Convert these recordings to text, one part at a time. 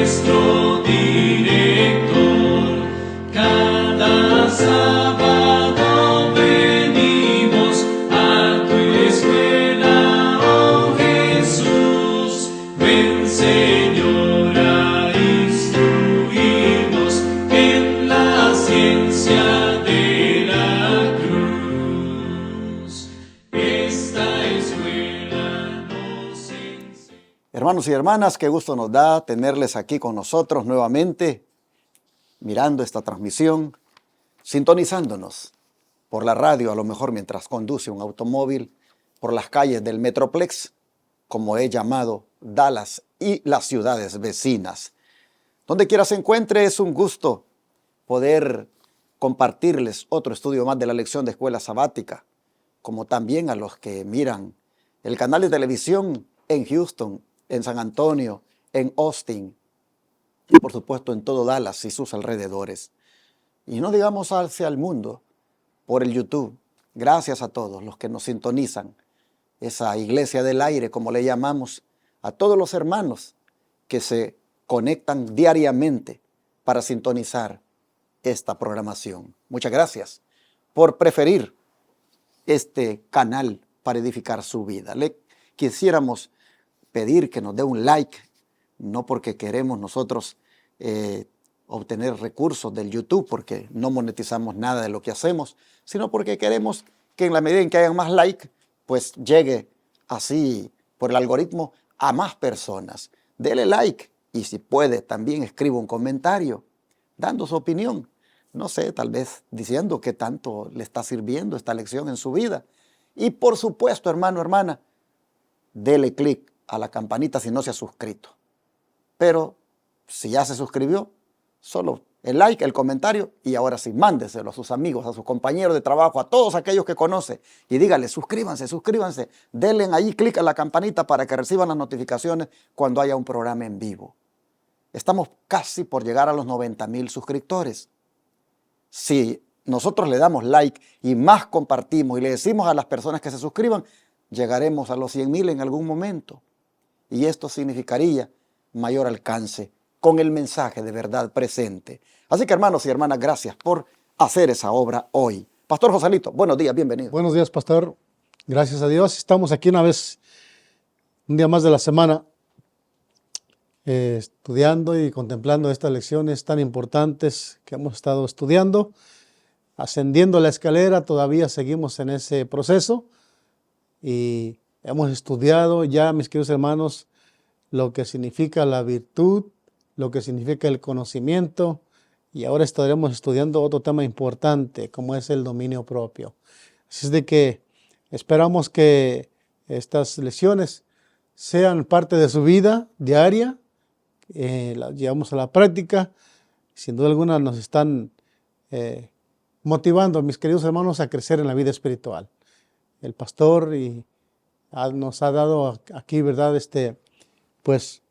nuestro director. Cada sábado venimos a tu escuela, oh Jesús. Ven, Señor, a instruirnos en la ciencia de la cruz. Esta escuela nos enseña. Hermanos y hermanas, qué gusto nos da tenerles aquí con nosotros nuevamente, mirando esta transmisión, sintonizándonos por la radio, a lo mejor mientras conduce un automóvil, por las calles del Metroplex, como he llamado Dallas y las ciudades vecinas. Donde quiera se encuentre, es un gusto poder compartirles otro estudio más de la lección de escuela sabática, como también a los que miran el canal de televisión en Houston, en San Antonio, en Austin y por supuesto en todo Dallas y sus alrededores. Y no digamos hacia el mundo por el YouTube. Gracias a todos los que nos sintonizan, esa iglesia del aire, como le llamamos, a todos los hermanos que se conectan diariamente para sintonizar esta programación. Muchas gracias por preferir este canal para edificar su vida. Le quisiéramos pedir que nos dé un like, no porque queremos nosotros obtener recursos del YouTube, porque no monetizamos nada de lo que hacemos, sino porque queremos que en la medida en que hayan más like, pues llegue así por el algoritmo a más personas. Dele like y si puede también escriba un comentario dando su opinión. No sé, tal vez diciendo qué tanto le está sirviendo esta lección en su vida. Y por supuesto, hermano, hermana, dele clic a la campanita si no se ha suscrito. Pero si ya se suscribió, solo el like, el comentario y ahora sí, mándeselo a sus amigos, a sus compañeros de trabajo, a todos aquellos que conoce y dígale, suscríbanse, suscríbanse, denle ahí clic a la campanita para que reciban las notificaciones cuando haya un programa en vivo. Estamos casi por llegar a los 90,000 suscriptores. Si nosotros le damos like y más compartimos y le decimos a las personas que se suscriban, llegaremos a los 100,000 en algún momento. Y esto significaría mayor alcance con el mensaje de verdad presente. Así que hermanos y hermanas, gracias por hacer esa obra hoy. Pastor Joselito, buenos días, bienvenido. Buenos días, pastor. Gracias a Dios. Estamos aquí un día más de la semana, estudiando y contemplando estas lecciones tan importantes que hemos estado estudiando. Ascendiendo la escalera, todavía seguimos en ese proceso y hemos estudiado ya, mis queridos hermanos, lo que significa la virtud, lo que significa el conocimiento, y ahora estaremos estudiando otro tema importante, como es el dominio propio. Así es de que esperamos que estas lecciones sean parte de su vida diaria, las llevamos a la práctica, sin duda alguna nos están motivando, mis queridos hermanos, a crecer en la vida espiritual. El pastor nos ha dado aquí, ¿verdad?, pues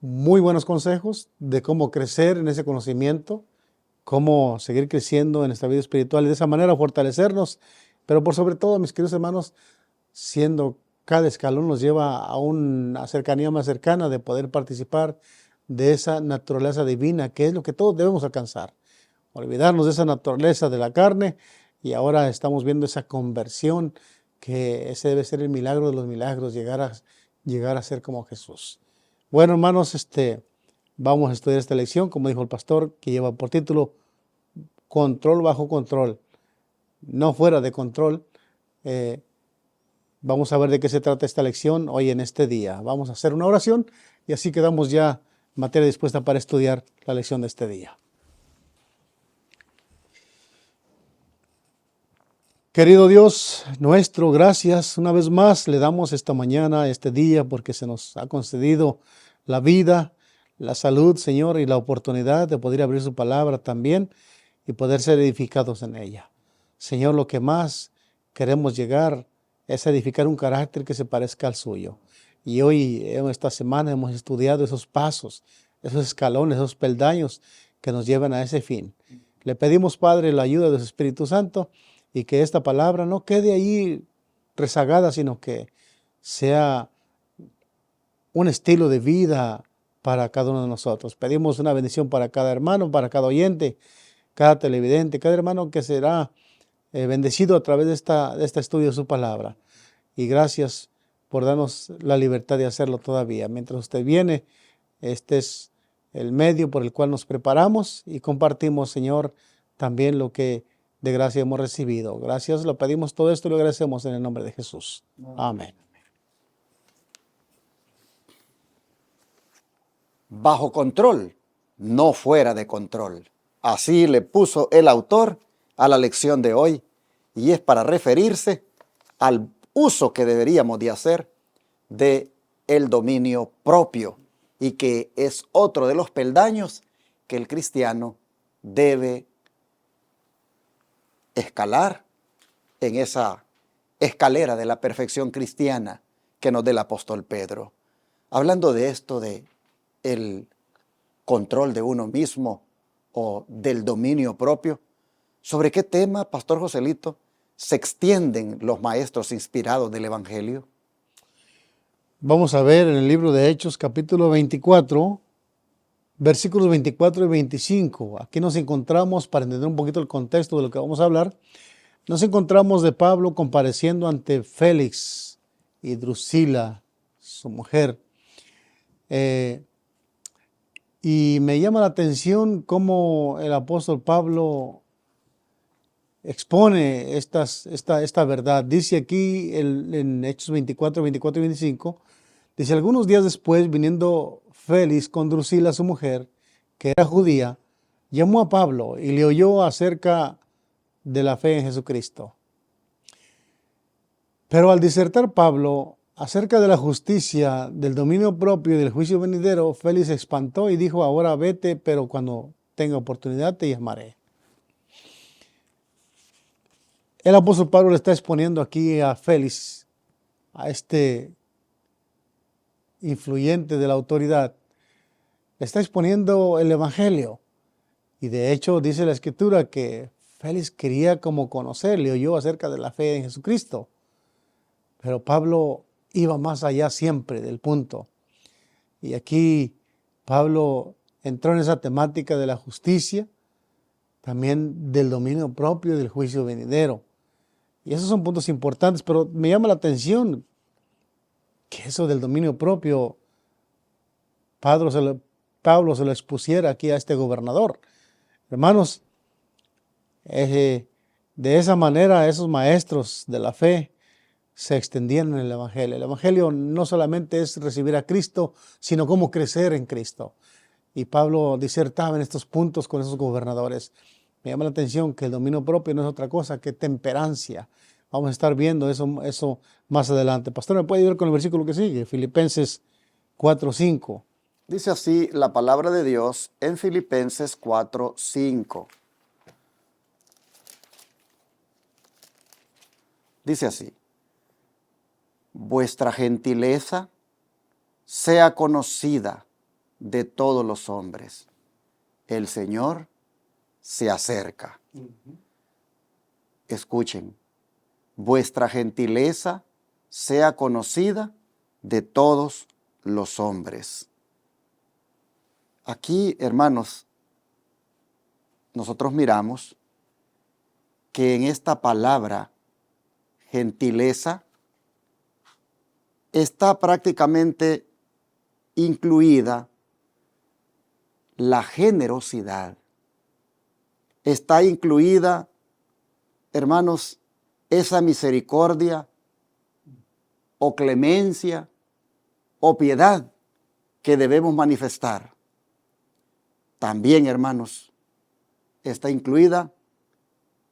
muy buenos consejos de cómo crecer en ese conocimiento, cómo seguir creciendo en nuestra vida espiritual y de esa manera fortalecernos, pero por sobre todo, mis queridos hermanos, siendo cada escalón nos lleva a una cercanía más cercana de poder participar de esa naturaleza divina, que es lo que todos debemos alcanzar. Olvidarnos de esa naturaleza de la carne y ahora estamos viendo esa conversión, que ese debe ser el milagro de los milagros, llegar a ser como Jesús. Bueno, hermanos, vamos a estudiar esta lección, como dijo el pastor, que lleva por título Control bajo control, no fuera de control. Vamos a ver de qué se trata esta lección hoy en este día. Vamos a hacer una oración y así quedamos ya en materia dispuesta para estudiar la lección de este día. Querido Dios nuestro, gracias una vez más le damos esta mañana, este día, porque se nos ha concedido la vida, la salud, Señor, y la oportunidad de poder abrir su palabra también y poder ser edificados en ella. Señor, lo que más queremos llegar es edificar un carácter que se parezca al suyo. Y hoy, esta semana, hemos estudiado esos pasos, esos escalones, esos peldaños que nos llevan a ese fin. Le pedimos, Padre, la ayuda de su Espíritu Santo y que esta palabra no quede ahí rezagada, sino que sea un estilo de vida para cada uno de nosotros. Pedimos una bendición para cada hermano, para cada oyente, cada televidente, cada hermano que será bendecido a través de este estudio de su palabra. Y gracias por darnos la libertad de hacerlo todavía. Mientras usted viene, este es el medio por el cual nos preparamos y compartimos, Señor, también lo que de gracia hemos recibido. Gracias, lo pedimos todo esto y lo agradecemos en el nombre de Jesús. Amén. Bajo control, no fuera de control. Así le puso el autor a la lección de hoy, y es para referirse al uso que deberíamos de hacer de el dominio propio, y que es otro de los peldaños que el cristiano debe escalar en esa escalera de la perfección cristiana que nos da el apóstol Pedro. Hablando de esto, de el control de uno mismo o del dominio propio, ¿sobre qué tema, Pastor Joselito, se extienden los maestros inspirados del Evangelio? Vamos a ver en el libro de Hechos, capítulo 24, versículos 24 y 25. Aquí nos encontramos, para entender un poquito el contexto de lo que vamos a hablar, nos encontramos de Pablo compareciendo ante Félix y Drusila, su mujer. Y me llama la atención cómo el apóstol Pablo expone esta verdad. Dice aquí en Hechos 24 y 25, dice: algunos días después, viniendo Félix con Drusila, su mujer, que era judía, llamó a Pablo y le oyó acerca de la fe en Jesucristo. Pero al disertar Pablo acerca de la justicia, del dominio propio y del juicio venidero, Félix se espantó y dijo: ahora vete, pero cuando tenga oportunidad te llamaré. El apóstol Pablo le está exponiendo aquí a Félix, a este influyente de la autoridad, le está exponiendo el Evangelio. Y de hecho dice la Escritura que Félix quería como conocerle, oyó acerca de la fe en Jesucristo. Pero Pablo iba más allá siempre del punto. Y aquí Pablo entró en esa temática de la justicia, también del dominio propio y del juicio venidero. Y esos son puntos importantes, pero me llama la atención que eso del dominio propio, Pablo se lo expusiera aquí a este gobernador. Hermanos, de esa manera esos maestros de la fe se extendían en el Evangelio. El Evangelio no solamente es recibir a Cristo, sino cómo crecer en Cristo. Y Pablo disertaba en estos puntos con esos gobernadores. Me llama la atención que el dominio propio no es otra cosa que temperancia. Vamos a estar viendo eso más adelante. Pastor, ¿me puede ayudar con el versículo que sigue? Filipenses 4:5. Dice así la palabra de Dios en Filipenses 4:5. Dice así: vuestra gentileza sea conocida de todos los hombres. El Señor se acerca. Escuchen, vuestra gentileza sea conocida de todos los hombres. Aquí, hermanos, nosotros miramos que en esta palabra gentileza está prácticamente incluida la generosidad. Está incluida, hermanos, esa misericordia o clemencia o piedad que debemos manifestar. También, hermanos, está incluida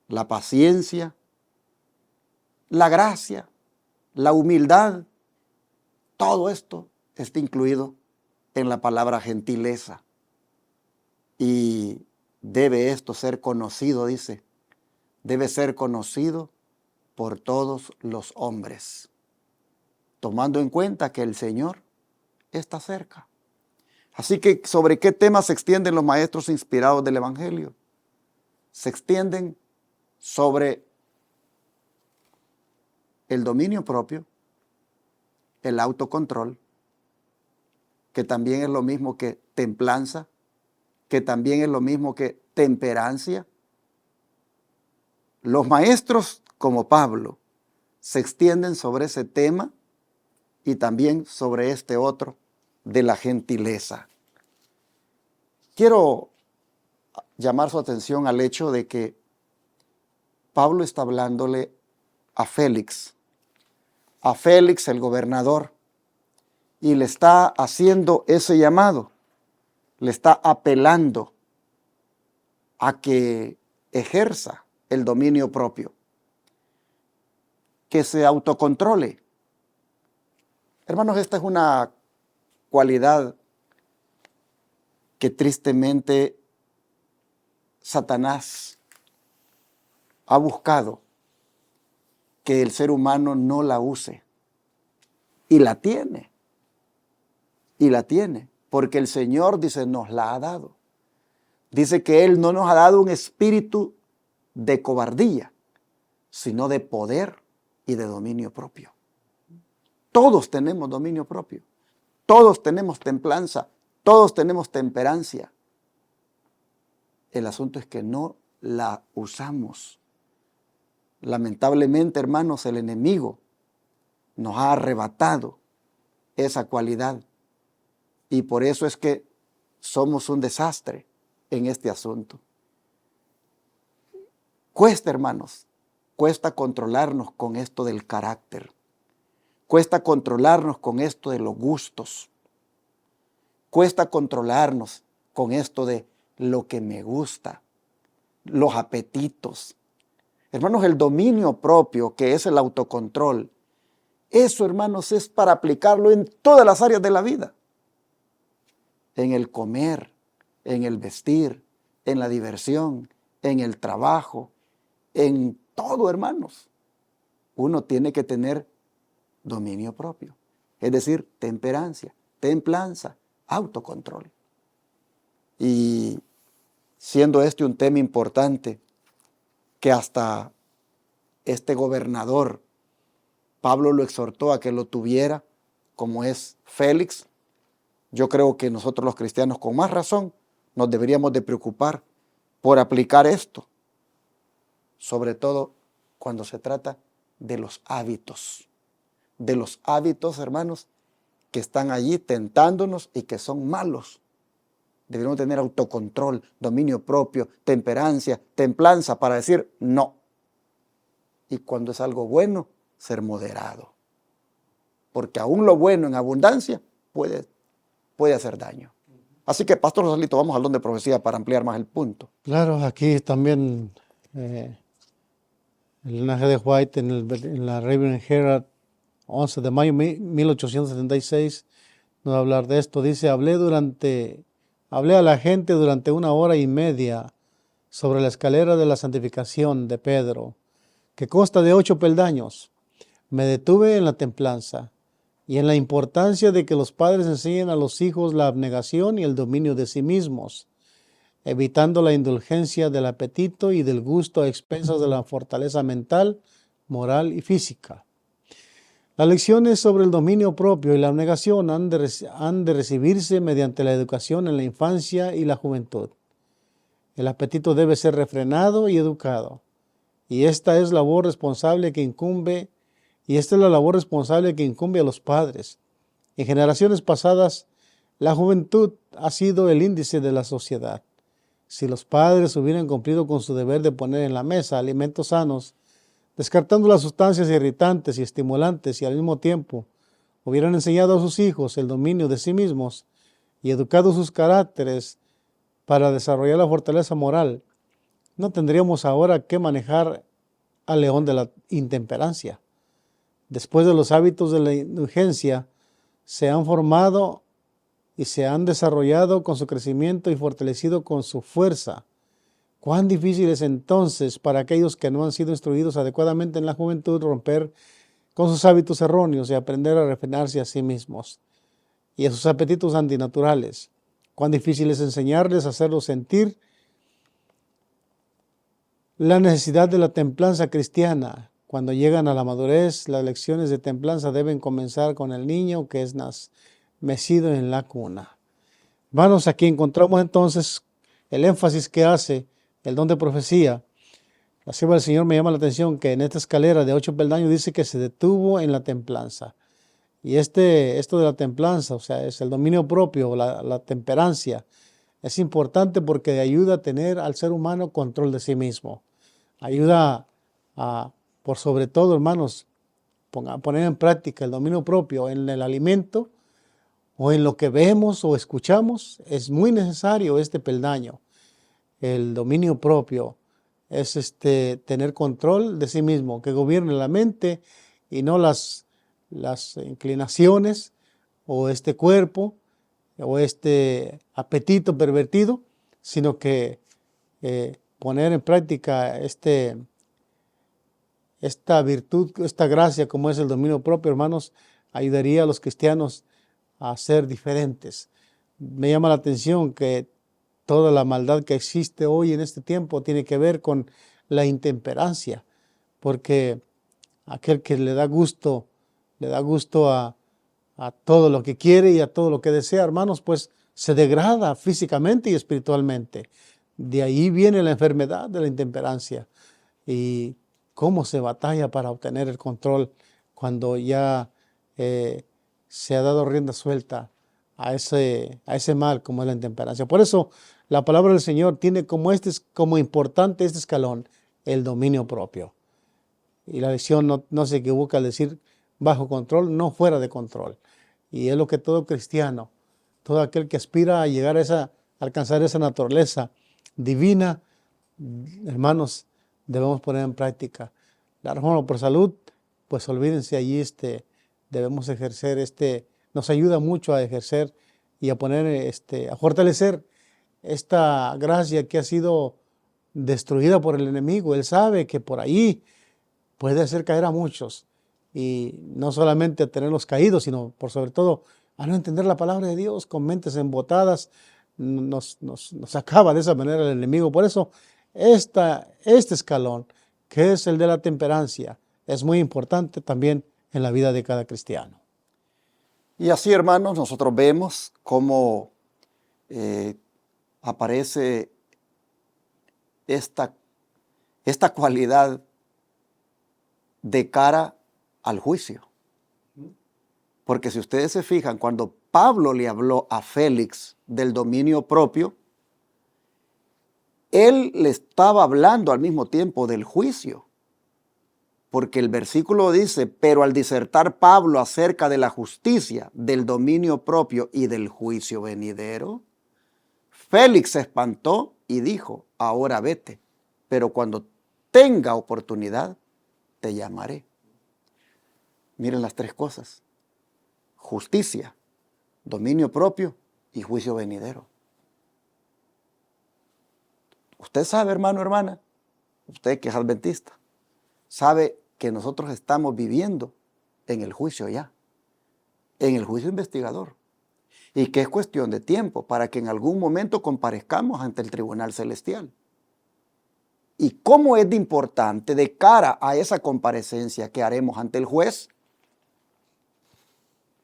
la paciencia, la gracia, la humildad. Todo esto está incluido en la palabra gentileza. Y debe esto ser conocido, dice, debe ser conocido por todos los hombres, tomando en cuenta que el Señor está cerca. Así que, ¿sobre qué temas se extienden los maestros inspirados del Evangelio? Se extienden sobre el dominio propio, el autocontrol, que también es lo mismo que templanza, que también es lo mismo que temperancia. Los maestros como Pablo se extienden sobre ese tema y también sobre este otro de la gentileza. Quiero llamar su atención al hecho de que Pablo está hablándole a Félix el gobernador, y le está haciendo ese llamado, le está apelando a que ejerza el dominio propio, que se autocontrole. Hermanos, esta es una cualidad que tristemente Satanás ha buscado que el ser humano no la use. Y la tiene. Y la tiene. Porque el Señor, dice, nos la ha dado. Dice que Él no nos ha dado un espíritu de cobardía, sino de poder y de dominio propio. Todos tenemos dominio propio. Todos tenemos templanza. Todos tenemos temperancia. El asunto es que no la usamos. Lamentablemente, hermanos, el enemigo nos ha arrebatado esa cualidad. Y por eso es que somos un desastre en este asunto. Cuesta, hermanos, cuesta controlarnos con esto del carácter. Cuesta controlarnos con esto de los gustos. Cuesta controlarnos con esto de lo que me gusta, los apetitos. Hermanos, el dominio propio, que es el autocontrol, eso, hermanos, es para aplicarlo en todas las áreas de la vida. En el comer, en el vestir, en la diversión, en el trabajo, en todo, hermanos. Uno tiene que tener dominio propio, es decir, temperancia, templanza, autocontrol. Y siendo este un tema importante, que hasta este gobernador, Pablo lo exhortó a que lo tuviera, como es Félix, yo creo que nosotros los cristianos con más razón nos deberíamos de preocupar por aplicar esto, sobre todo cuando se trata de los hábitos, hermanos, que están allí tentándonos y que son malos. Debemos tener autocontrol, dominio propio, temperancia, templanza para decir no. Y cuando es algo bueno, ser moderado. Porque aún lo bueno en abundancia puede hacer daño. Así que, Pastor Rosalito, vamos al don de profecía para ampliar más el punto. Claro, aquí también el linaje de White en la Raven Herald, 11 de mayo de 1876, nos va a hablar de esto. Dice, hablé a la gente durante 1 hora y media sobre la escalera de la santificación de Pedro, que consta de 8 peldaños. Me detuve en la templanza y en la importancia de que los padres enseñen a los hijos la abnegación y el dominio de sí mismos, evitando la indulgencia del apetito y del gusto a expensas de la fortaleza mental, moral y física. Las lecciones sobre el dominio propio y la abnegación han de recibirse mediante la educación en la infancia y la juventud. El apetito debe ser refrenado y educado, y esta es la labor responsable que incumbe a los padres. En generaciones pasadas, la juventud ha sido el índice de la sociedad. Si los padres hubieran cumplido con su deber de poner en la mesa alimentos sanos, descartando las sustancias irritantes y estimulantes, y al mismo tiempo hubieran enseñado a sus hijos el dominio de sí mismos y educado sus caracteres para desarrollar la fortaleza moral, no tendríamos ahora que manejar al león de la intemperancia. Después de los hábitos de la indulgencia, se han formado y se han desarrollado con su crecimiento y fortalecido con su fuerza. Cuán difícil es entonces para aquellos que no han sido instruidos adecuadamente en la juventud romper con sus hábitos erróneos y aprender a refrenarse a sí mismos y a sus apetitos antinaturales. Cuán difícil es enseñarles a hacerlos sentir la necesidad de la templanza cristiana. Cuando llegan a la madurez, las lecciones de templanza deben comenzar con el niño que es mecido en la cuna. Hermanos, aquí encontramos entonces el énfasis que hace el don de profecía. La sierva del Señor me llama la atención que en esta escalera de 8 peldaños dice que se detuvo en la templanza. Y esto de la templanza, o sea, es el dominio propio, la temperancia, es importante porque ayuda a tener al ser humano control de sí mismo. Ayuda por sobre todo, hermanos, poner en práctica el dominio propio en el alimento o en lo que vemos o escuchamos. Es muy necesario este peldaño. El dominio propio es tener control de sí mismo, que gobierne la mente y no las inclinaciones o este cuerpo o este apetito pervertido, sino que poner en práctica esta virtud, esta gracia como es el dominio propio, hermanos, ayudaría a los cristianos a ser diferentes. Me llama la atención que toda la maldad que existe hoy en este tiempo tiene que ver con la intemperancia, porque aquel que le da gusto a todo lo que quiere y a todo lo que desea, hermanos, pues se degrada físicamente y espiritualmente. De ahí viene la enfermedad de la intemperancia. Y cómo se batalla para obtener el control cuando ya se ha dado rienda suelta a ese mal como es la intemperancia. Por eso la palabra del Señor tiene como importante este escalón, el dominio propio. Y la lección no se equivoca al decir bajo control, no fuera de control. Y es lo que todo cristiano, todo aquel que aspira a llegar a alcanzar esa naturaleza divina, hermanos, debemos poner en práctica. La reforma por salud, pues olvídense allí, debemos ejercer nos ayuda mucho a ejercer y a poner, a fortalecer esta gracia que ha sido destruida por el enemigo. Él sabe que por ahí puede hacer caer a muchos y no solamente a tenerlos caídos, sino por sobre todo a no entender la palabra de Dios con mentes embotadas. Nos acaba de esa manera el enemigo. Por eso este escalón, que es el de la temperancia, es muy importante también en la vida de cada cristiano. Y así, hermanos, nosotros vemos cómo aparece esta cualidad de cara al juicio. Porque si ustedes se fijan, cuando Pablo le habló a Félix del dominio propio, él le estaba hablando al mismo tiempo del juicio. Porque el versículo dice, pero al disertar Pablo acerca de la justicia, del dominio propio y del juicio venidero, Félix se espantó y dijo, ahora vete, pero cuando tenga oportunidad, te llamaré. Miren las tres cosas: justicia, dominio propio y juicio venidero. Usted sabe, hermano, hermana, usted que es adventista, sabe que nosotros estamos viviendo en el juicio ya, en el juicio investigador, y que es cuestión de tiempo para que en algún momento comparezcamos ante el tribunal celestial. ¿Y cómo es de importante de cara a esa comparecencia que haremos ante el juez?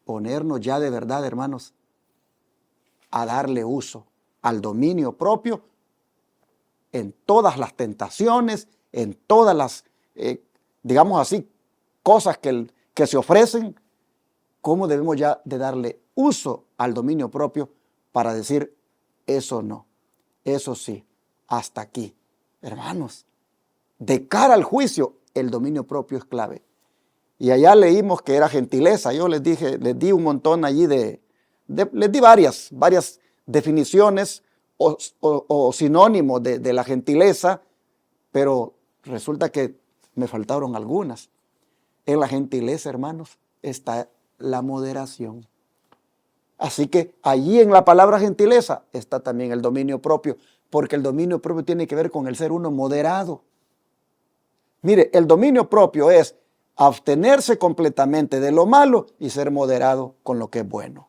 Ponernos ya de verdad, hermanos, a darle uso al dominio propio en todas las tentaciones, en todas las, digamos así, cosas que se ofrecen. ¿Cómo debemos ya de darle uso al dominio propio para decir, eso no, eso sí, hasta aquí? Hermanos, de cara al juicio, el dominio propio es clave. Y allá leímos que era gentileza. Yo les di un montón allí les di varias definiciones o sinónimos de la gentileza, pero resulta que me faltaron algunas. En la gentileza, hermanos, está la moderación. Así que allí en la palabra gentileza está también el dominio propio, porque el dominio propio tiene que ver con el ser uno moderado. Mire, el dominio propio es abstenerse completamente de lo malo y ser moderado con lo que es bueno.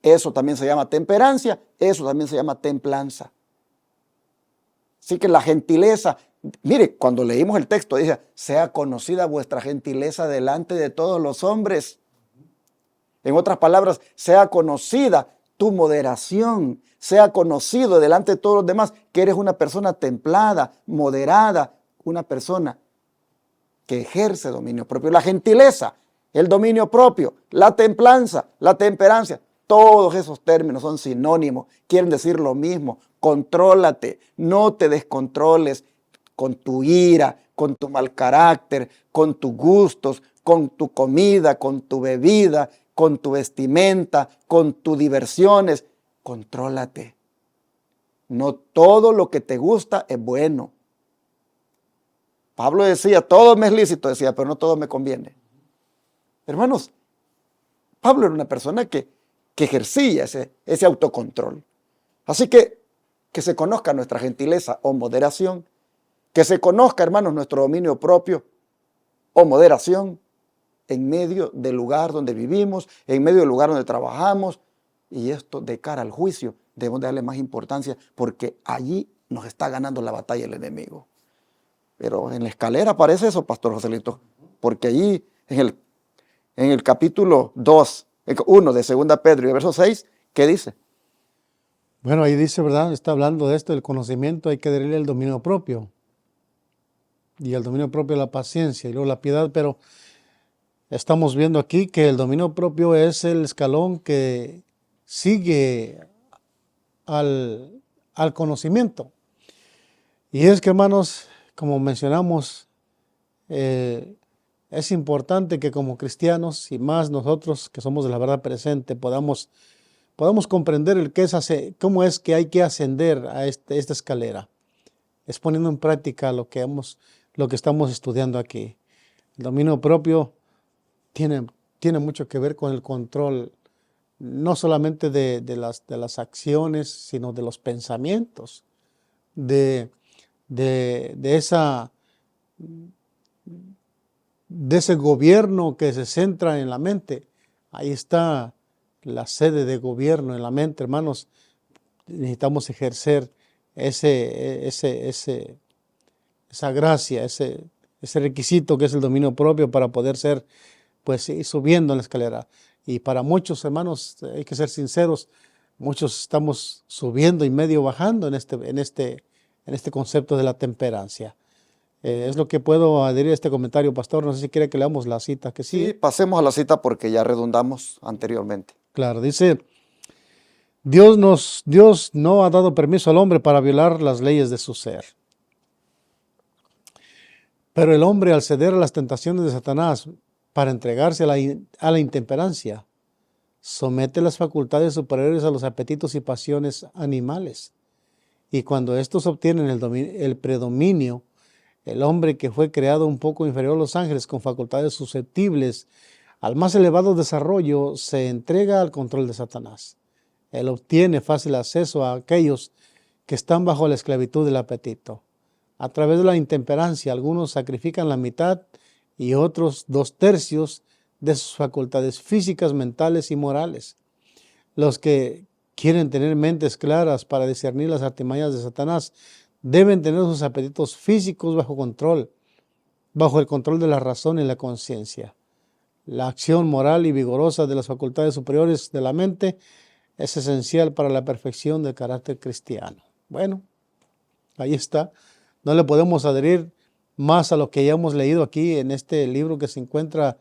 Eso también se llama temperancia, eso también se llama templanza. Así que la gentileza, mire, cuando leímos el texto dice, sea conocida vuestra gentileza delante de todos los hombres. En otras palabras, sea conocida tu moderación, sea conocido delante de todos los demás que eres una persona templada, moderada, una persona que ejerce dominio propio. La gentileza, el dominio propio, la templanza, la temperancia, todos esos términos son sinónimos, quieren decir lo mismo. Contrólate, no te descontroles con tu ira, con tu mal carácter, con tus gustos, con tu comida, con tu bebida, con tu vestimenta, con tus diversiones. Contrólate. No todo lo que te gusta es bueno. Pablo decía, todo me es lícito, decía, pero no todo me conviene. Hermanos, Pablo era una persona que ejercía ese autocontrol. Así que se conozca nuestra gentileza o moderación, que se conozca, hermanos, nuestro dominio propio o moderación en medio del lugar donde vivimos, en medio del lugar donde trabajamos, y esto de cara al juicio debemos darle más importancia porque allí nos está ganando la batalla el enemigo. Pero en la escalera aparece eso, Pastor Joselito, porque allí en el capítulo 2, 1 de 2 Pedro y el verso 6, ¿qué dice? Bueno, ahí dice, ¿verdad? Está hablando de esto, del conocimiento, hay que darle el dominio propio. Y el dominio propio la paciencia y luego la piedad, pero estamos viendo aquí que el dominio propio es el escalón que sigue al conocimiento. Y es que, hermanos, como mencionamos, es importante que como cristianos y más nosotros que somos de la verdad presente podamos comprender cómo es que hay que ascender a esta escalera. Es poniendo en práctica lo que estamos estudiando aquí. El dominio propio tiene mucho que ver con el control, no solamente de las acciones, sino de los pensamientos, de ese gobierno que se centra en la mente. Ahí está la sede de gobierno en la mente, hermanos. Necesitamos ejercer esa gracia, ese requisito que es el dominio propio para poder ser, pues, ir subiendo en la escalera. Y para muchos, hermanos, hay que ser sinceros, muchos estamos subiendo y medio bajando en este concepto de la temperancia. Es lo que puedo adherir a este comentario, pastor. No sé si quiere que leamos la cita que Sí, sigue. pasemos a la cita porque ya redundamos anteriormente. Claro, dice, Dios no ha dado permiso al hombre para violar las leyes de su ser. Pero el hombre, al ceder a las tentaciones de Satanás para entregarse a la intemperancia, somete las facultades superiores a los apetitos y pasiones animales. Y cuando estos obtienen el predominio, el hombre, que fue creado un poco inferior a los ángeles con facultades susceptibles al más elevado desarrollo, se entrega al control de Satanás. Él obtiene fácil acceso a aquellos que están bajo la esclavitud del apetito. A través de la intemperancia, algunos sacrifican la mitad y otros 2/3 de sus facultades físicas, mentales y morales. Los que quieren tener mentes claras para discernir las artimañas de Satanás deben tener sus apetitos físicos bajo el control de la razón y la conciencia. La acción moral y vigorosa de las facultades superiores de la mente es esencial para la perfección del carácter cristiano. Bueno, ahí está. No le podemos adherir más a lo que ya hemos leído aquí en este libro que se encuentra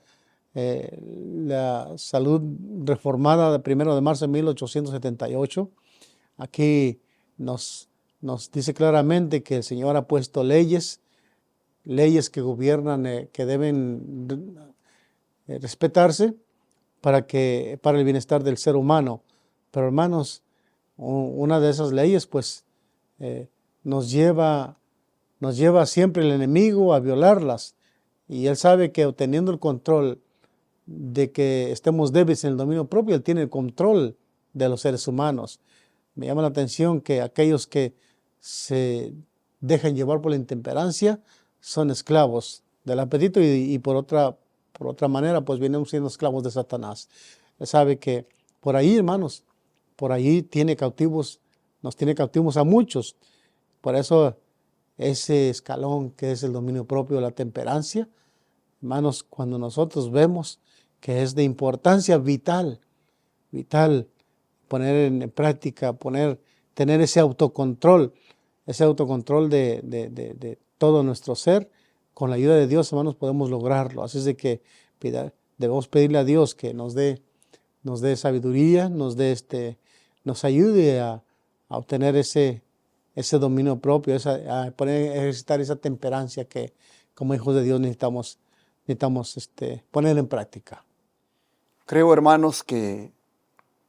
La Salud Reformada de 1 de marzo de 1878. Aquí nos dice claramente que el Señor ha puesto leyes que gobiernan, que deben respetarse para el bienestar del ser humano. Pero, hermanos, una de esas leyes, pues, nos lleva siempre el enemigo a violarlas. Y él sabe que obteniendo el control de que estemos débiles en el dominio propio, él tiene el control de los seres humanos. Me llama la atención que aquellos que se dejan llevar por la intemperancia son esclavos del apetito y por otra manera, pues vienen siendo esclavos de Satanás. Él sabe que por ahí, hermanos, por ahí nos tiene cautivos a muchos. Por eso ese escalón que es el dominio propio, la temperancia, hermanos, cuando nosotros vemos que es de importancia vital, poner en práctica, tener ese autocontrol de todo nuestro ser. Con la ayuda de Dios, hermanos, podemos lograrlo. Así es de que debemos pedirle a Dios que nos dé sabiduría, nos ayude a obtener ese dominio propio, a ejercitar esa temperancia que como hijos de Dios necesitamos poner en práctica. Creo, hermanos, que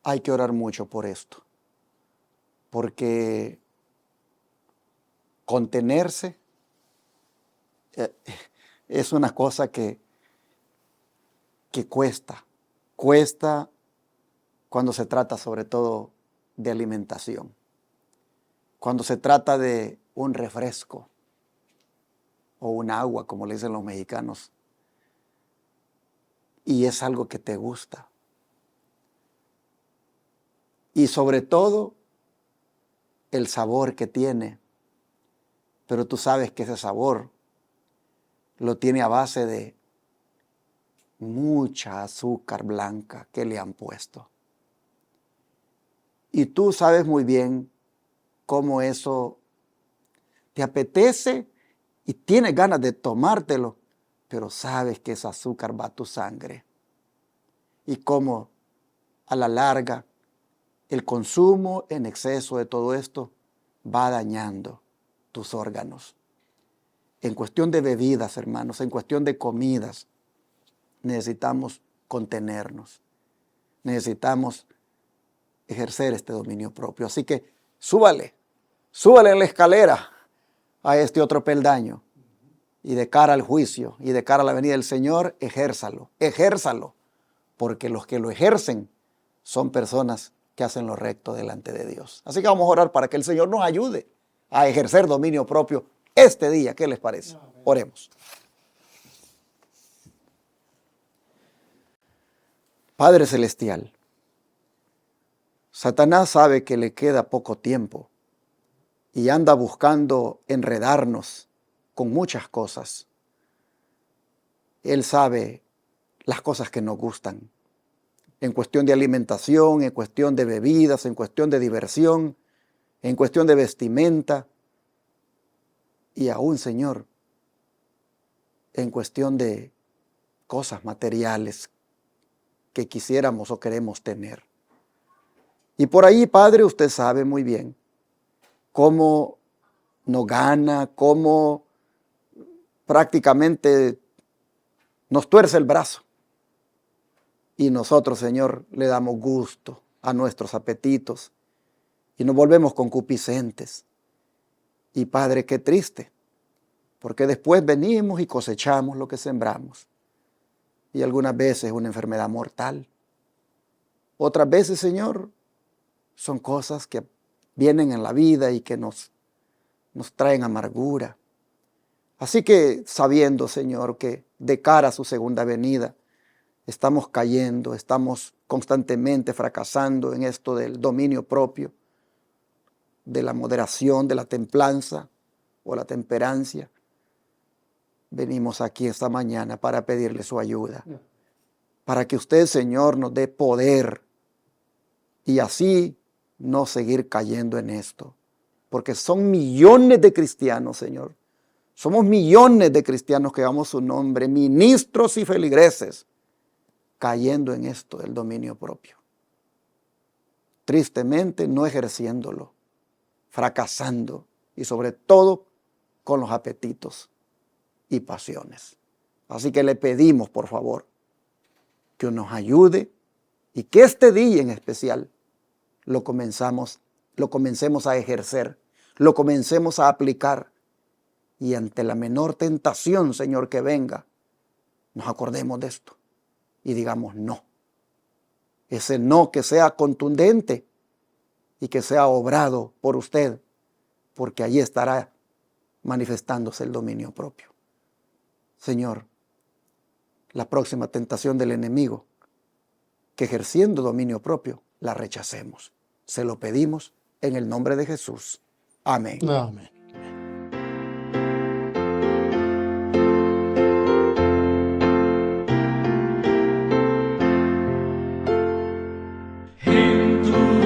hay que orar mucho por esto, porque contenerse es una cosa que cuesta cuando se trata sobre todo de alimentación, cuando se trata de un refresco o un agua, como le dicen los mexicanos, y es algo que te gusta. Y sobre todo, el sabor que tiene, pero tú sabes que ese sabor lo tiene a base de mucha azúcar blanca que le han puesto. Y tú sabes muy bien cómo eso te apetece y tienes ganas de tomártelo, pero sabes que ese azúcar va a tu sangre. Y cómo a la larga el consumo en exceso de todo esto va dañando tus órganos. En cuestión de bebidas, hermanos, en cuestión de comidas, necesitamos contenernos. Necesitamos ejercer este dominio propio. Así que súbale en la escalera a este otro peldaño. Y de cara al juicio y de cara a la venida del Señor, ejérzalo. Porque los que lo ejercen son personas que hacen lo recto delante de Dios. Así que vamos a orar para que el Señor nos ayude a ejercer dominio propio este día. ¿Qué les parece? Oremos. Padre Celestial, Satanás sabe que le queda poco tiempo y anda buscando enredarnos con muchas cosas. Él sabe las cosas que nos gustan, en cuestión de alimentación, en cuestión de bebidas, en cuestión de diversión, en cuestión de vestimenta y aún, Señor, en cuestión de cosas materiales que quisiéramos o queremos tener. Y por ahí, Padre, usted sabe muy bien cómo nos gana, cómo prácticamente nos tuerce el brazo. Y nosotros, Señor, le damos gusto a nuestros apetitos y nos volvemos concupiscentes. Y Padre, qué triste, porque después venimos y cosechamos lo que sembramos. Y algunas veces una enfermedad mortal. Otras veces, Señor, son cosas que vienen en la vida y que nos traen amargura. Así que sabiendo, Señor, que de cara a su segunda venida estamos cayendo, estamos constantemente fracasando en esto del dominio propio, de la moderación, de la templanza o la temperancia. Venimos aquí esta mañana para pedirle su ayuda, para que usted, Señor, nos dé poder y así no seguir cayendo en esto, porque son millones de cristianos, Señor. Somos millones de cristianos que damos su nombre, ministros y feligreses, cayendo en esto del dominio propio. Tristemente no ejerciéndolo, fracasando y sobre todo con los apetitos y pasiones. Así que le pedimos, por favor, que nos ayude y que este día en especial lo comencemos a ejercer, lo comencemos a aplicar y ante la menor tentación, Señor, que venga, nos acordemos de esto y digamos no. Ese no que sea contundente y que sea obrado por usted, porque allí estará manifestándose el dominio propio. Señor, la próxima tentación del enemigo, que ejerciendo dominio propio, la rechacemos. Se lo pedimos en el nombre de Jesús. Amén. Amén. cruz.